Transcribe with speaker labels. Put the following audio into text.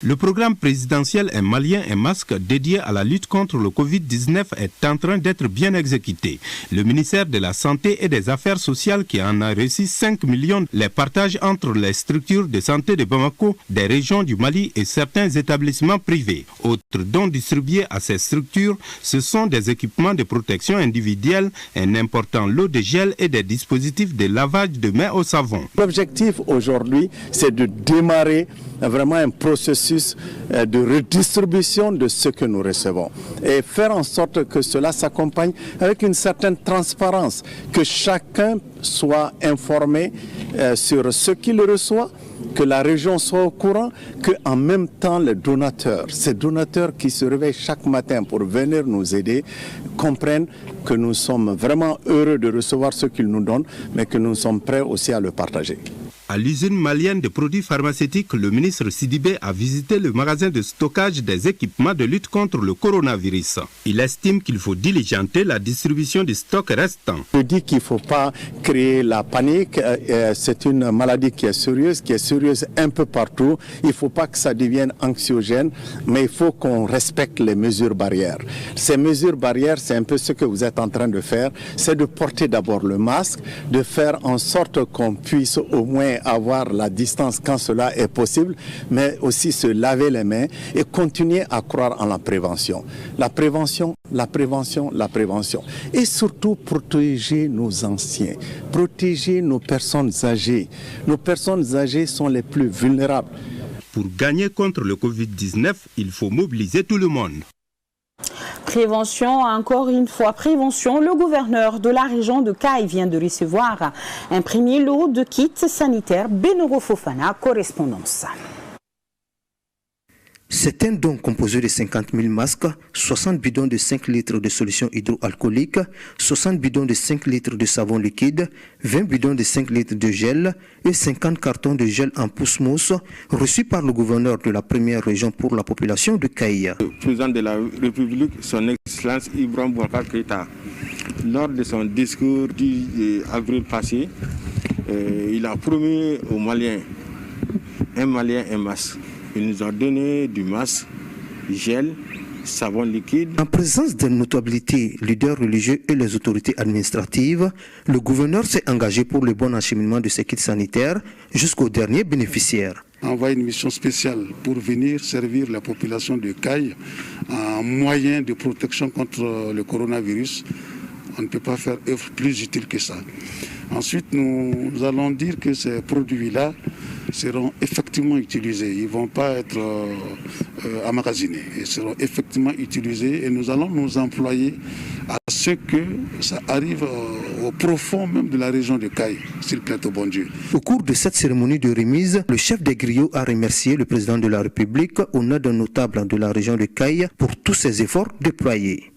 Speaker 1: Le programme présidentiel Un Malien, un masque dédié à la lutte contre le Covid-19 est en train d'être bien exécuté. Le ministère de la Santé et des Affaires sociales qui en a reçu 5 millions les partage entre les structures de santé de Bamako, des régions du Mali et certains établissements privés. Autres dons distribués à ces structures, ce sont des équipements de protection individuelle, un important lot de gel et des dispositifs de lavage de mains au savon.
Speaker 2: L'objectif aujourd'hui, c'est de démarrer vraiment un processus de redistribution de ce que nous recevons et faire en sorte que cela s'accompagne avec une certaine transparence, que chacun soit informé sur ce qu'il reçoit, que la région soit au courant, qu'en même temps les donateurs, ces donateurs qui se réveillent chaque matin pour venir nous aider, comprennent que nous sommes vraiment heureux de recevoir ce qu'ils nous donnent, mais que nous sommes prêts aussi à le partager.
Speaker 1: À l'usine malienne de produits pharmaceutiques, le ministre Sidibé a visité le magasin de stockage des équipements de lutte contre le coronavirus. Il estime qu'il faut diligenter la distribution du stock restant.
Speaker 2: Je dis qu'il ne faut pas créer la panique. C'est une maladie qui est sérieuse un peu partout. Il ne faut pas que ça devienne anxiogène, mais il faut qu'on respecte les mesures barrières. Ces mesures barrières, c'est un peu ce que vous êtes en train de faire. C'est de porter d'abord le masque, de faire en sorte qu'on puisse au moins avoir la distance quand cela est possible, mais aussi se laver les mains et continuer à croire en la prévention. La prévention, la prévention, la prévention. Et surtout protéger nos anciens, protéger nos personnes âgées. Nos personnes âgées sont les plus vulnérables.
Speaker 1: Pour gagner contre le Covid-19, il faut mobiliser tout le monde.
Speaker 3: Prévention, encore une fois, prévention. Le gouverneur de la région de Kayes vient de recevoir un premier lot de kits sanitaires. Benoro Fofana, correspondance.
Speaker 4: C'est un don composé de 50 000 masques, 60 bidons de 5 litres de solution hydroalcoolique, 60 bidons de 5 litres de savon liquide, 20 bidons de 5 litres de gel et 50 cartons de gel en pousse-mousse reçus par le gouverneur de la première région pour la population de Kayes.
Speaker 5: Le président de la République, son Excellence Ibrahim Boubacar Keïta, lors de son discours du avril passé, il a promis aux Maliens, un Malien, un masque. Il nous a donné du masque, gel, savon liquide.
Speaker 4: En présence des notabilités, leaders religieux et les autorités administratives, le gouverneur s'est engagé pour le bon acheminement de ces kits sanitaires jusqu'aux derniers bénéficiaires.
Speaker 6: On envoie une mission spéciale pour venir servir la population de Kayes en moyen de protection contre le coronavirus. On ne peut pas faire œuvre plus utile que ça. Ensuite, nous allons dire que ces produits-là seront effectivement utilisés. Ils ne vont pas être emmagasinés. Ils seront effectivement utilisés et nous allons nous employer à ce que ça arrive au profond même de la région de Kayes, s'il plaît au bon Dieu.
Speaker 4: Au cours de cette cérémonie de remise, le chef des griots a remercié le président de la République au nom d'un notable de la région de Kayes pour tous ses efforts déployés.